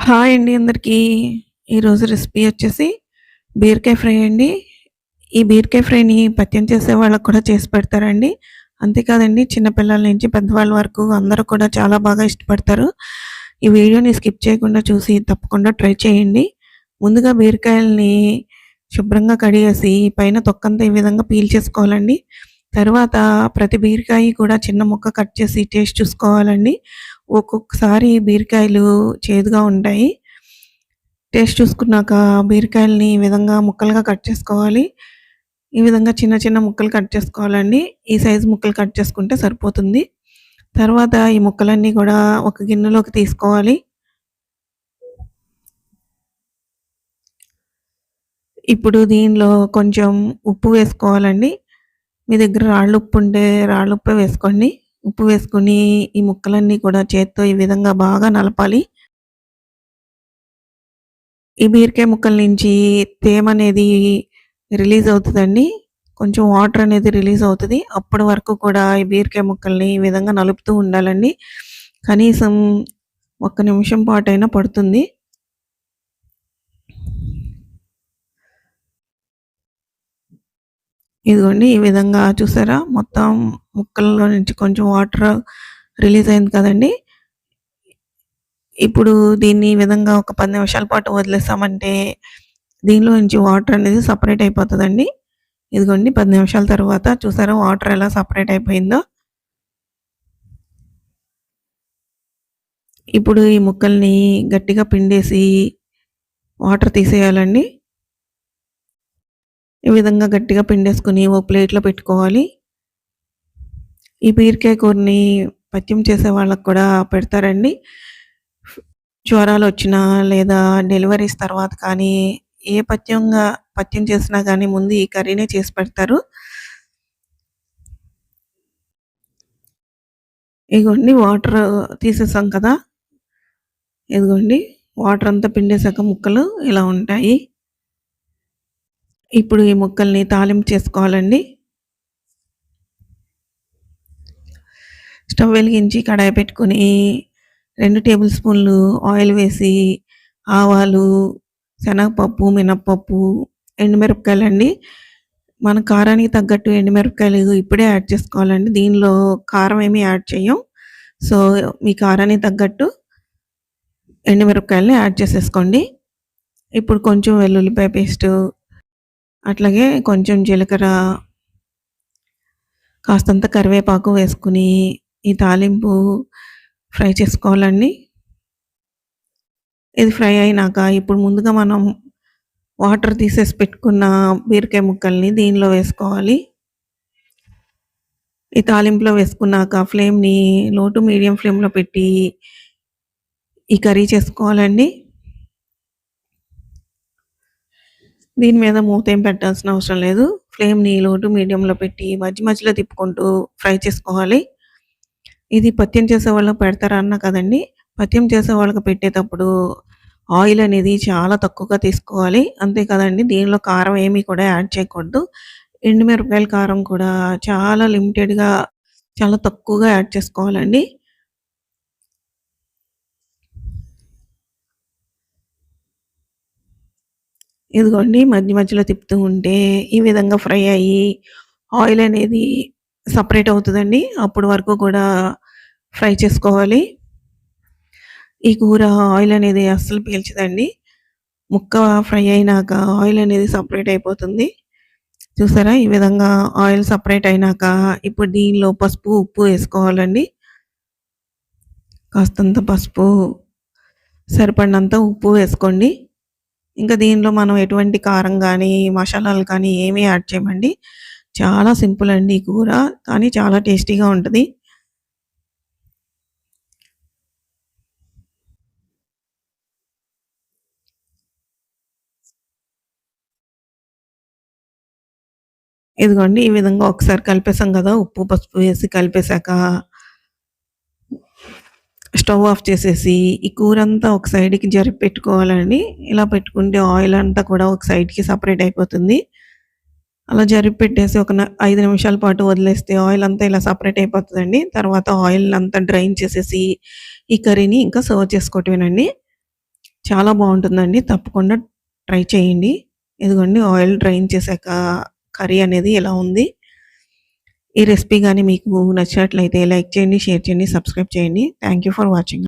Hi అండి అందరికీ. ఈరోజు రెసిపీ వచ్చేసి బీరకాయ ఫ్రై అండి. ఈ బీరకాయ ఫ్రైని పథ్యం చేసే వాళ్ళకి కూడా చేసి పెడతారండి. అంతేకాదండి చిన్న పిల్లల నుంచి పెద్దవాళ్ళ వరకు అందరూ కూడా చాలా బాగా ఇష్టపడతారు. ఈ వీడియోని స్కిప్ చేయకుండా చూసి తప్పకుండా ట్రై చేయండి. ముందుగా బీరకాయలని శుభ్రంగా కడిగేసి పైన తొక్కంతా ఈ విధంగా పీల్ చేసుకోవాలండి. తరువాత ప్రతి బీరకాయ కూడా చిన్న ముక్క కట్ చేసి టేస్ట్ చూసుకోవాలండి. ఒక్కొక్కసారి బీరకాయలు చేదుగా ఉంటాయి. టేస్ట్ చూసుకున్నాక బీరకాయలని ఈ విధంగా ముక్కలుగా కట్ చేసుకోవాలి. ఈ విధంగా చిన్న చిన్న ముక్కలు కట్ చేసుకోవాలండి. ఈ సైజు ముక్కలు కట్ చేసుకుంటే సరిపోతుంది. తర్వాత ఈ ముక్కలన్నీ కూడా ఒక గిన్నెలోకి తీసుకోవాలి. ఇప్పుడు దీనిలో కొంచెం ఉప్పు వేసుకోవాలండి. మీ దగ్గర రాళ్ళుప్పు ఉంటే రాళ్ళుప్పే వేసుకోండి. ఉప్పు వేసుకొని ఈ ముక్కలన్నీ కూడా చేత్తో ఈ విధంగా బాగా నలపాలి. ఈ బీరకాయ ముక్కల నుంచి తేమ అనేది రిలీజ్ అవుతుందండి. కొంచెం వాటర్ అనేది రిలీజ్ అవుతుంది. అప్పటి వరకు కూడా ఈ బీరకాయ ముక్కల్ని ఈ విధంగా నలుపుతూ ఉండాలండి. కనీసం ఒక్క నిమిషం పాటైనా పడుతుంది. ఇదిగోండి ఈ విధంగా చూసారా మొత్తం ముక్కల్లో నుంచి కొంచెం వాటర్ రిలీజ్ అయింది కదండి. ఇప్పుడు దీన్ని ఈ విధంగా ఒక 10 నిమిషాల పాటు వదిలేసామంటే దీనిలో నుంచి వాటర్ అనేది సపరేట్ అయిపోతుందండి. ఇదిగోండి 10 నిమిషాల తర్వాత చూసారా వాటర్ ఎలా సపరేట్ అయిపోయిందో. ఇప్పుడు ఈ ముక్కల్ని గట్టిగా పిండేసి వాటర్ తీసేయాలండి. ఈ విధంగా గట్టిగా పిండేసుకుని ఓ ప్లేట్లో పెట్టుకోవాలి. ఈ బీరకాయ కూరని పథ్యం చేసే వాళ్ళకి కూడా పెడతారండి. జ్వరాలు వచ్చినా లేదా డెలివరీస్ తర్వాత కానీ ఏ పథ్యం చేసినా కానీ ముందు ఈ కర్రీనే చేసి పెడతారు. ఇదిగోండి వాటర్ తీసేసాం కదా. ఇదిగోండి వాటర్ అంతా పిండేసాక ముక్కలు ఇలా ఉంటాయి. ఇప్పుడు ఈ ముక్కల్ని తాలింపు చేసుకోవాలండి. స్టవ్ వెలిగించి కడాయి పెట్టుకొని 2 టేబుల్ స్పూన్లు ఆయిల్ వేసి ఆవాలు, శనగపప్పు, మినప్పప్పు, ఎండుమిరపకాయలండి. మన కారానికి తగ్గట్టు ఎండుమిరపకాయలు ఇప్పుడే యాడ్ చేసుకోవాలండి. దీనిలో కారం ఏమీ యాడ్ చేయం. సో మీ కారానికి తగ్గట్టు ఎండుమిరపకాయలని యాడ్ చేసేసుకోండి. ఇప్పుడు కొంచెం వెల్లుల్లిపాయ పేస్టు, అట్లాగే కొంచెం జీలకర్ర, కాస్తంత కరివేపాకు వేసుకుని ఈ తాలింపు ఫ్రై చేసుకోవాలండి. ఇది ఫ్రై అయినాక ఇప్పుడు ముందుగా మనం వాటర్ తీసేసి పెట్టుకున్న బీరకాయ ముక్కల్ని దీనిలో వేసుకోవాలి. ఈ తాలింపులో వేసుకున్నాక ఫ్లేమ్‌ని లో టు మీడియం ఫ్లేమ్‌లో పెట్టి ఈ కర్రీ చేసుకోవాలండి. దీని మీద మూత ఏం పెట్టాల్సిన అవసరం లేదు. ఫ్లేమ్‌ని లో టు మీడియంలో పెట్టి మధ్యలో తిప్పుకుంటూ ఫ్రై చేసుకోవాలి. ఇది పథ్యం చేసే వాళ్ళకి పెడతారా అన్నా కదండి. పథ్యం చేసే వాళ్ళకి పెట్టేటప్పుడు ఆయిల్ అనేది చాలా తక్కువగా తీసుకోవాలి. అంతే కదండి. దీనిలో కారం ఏమీ కూడా యాడ్ చేయకూడదు. ఎండుమిరపకాయల కారం కూడా చాలా లిమిటెడ్‌గా చాలా తక్కువగా యాడ్ చేసుకోవాలండి. ఇదిగోండి మధ్యలో తిప్పుతూ ఉంటే ఈ విధంగా ఫ్రై అయ్యి ఆయిల్ అనేది సపరేట్ అవుతుందండి. అప్పటి వరకు కూడా ఫ్రై చేసుకోవాలి. ఈ కూర ఆయిల్ అనేది అస్సలు పీల్చదండి. ముక్క ఫ్రై అయినాక ఆయిల్ అనేది సపరేట్ అయిపోతుంది. చూసారా ఈ విధంగా ఆయిల్ సపరేట్ అయినాక ఇప్పుడు దీనిలో పసుపు, ఉప్పు వేసుకోవాలండి. కాస్తంత పసుపు, సరిపడినంత ఉప్పు వేసుకోండి. ఇంకా దీనిలో మనం ఎటువంటి కారం కానీ మసాలాలు కానీ ఏమీ యాడ్ చేయమండి. చాలా సింపుల్ అండి ఈ కూర, కానీ చాలా టేస్టీగా ఉంటుంది. ఇదిగోండి ఈ విధంగా ఒకసారి కలిపేసాం కదా. ఉప్పు, పసుపు వేసి కలిపేశాక స్టవ్ ఆఫ్ చేసేసి ఈ కూరంతా ఒక సైడ్‌కి జరిపి పెట్టుకోవాలండి. ఇలా పెట్టుకుంటే ఆయిల్ అంతా కూడా ఒక సైడ్‌కి సపరేట్ అయిపోతుంది. అలా జరిపి పెట్టేసి ఒక 5 నిమిషాల పాటు వదిలేస్తే ఆయిల్ అంతా ఇలా సపరేట్ అయిపోతుందండి. తర్వాత ఆయిల్ అంతా డ్రైన్ చేసేసి ఈ కర్రీని ఇంకా సర్వ్ చేసుకోవటమేనండి. చాలా బాగుంటుందండి. తప్పకుండా ట్రై చేయండి. ఇదిగోండి ఆయిల్ డ్రైన్ చేశాక కర్రీ అనేది ఎలా ఉంది. ఈ రెసిపీ గాని మీకు నచ్చినట్లయితే లైక్ చేయండి, షేర్ చేయండి, సబ్స్క్రైబ్ చేయండి. Thank you for watching.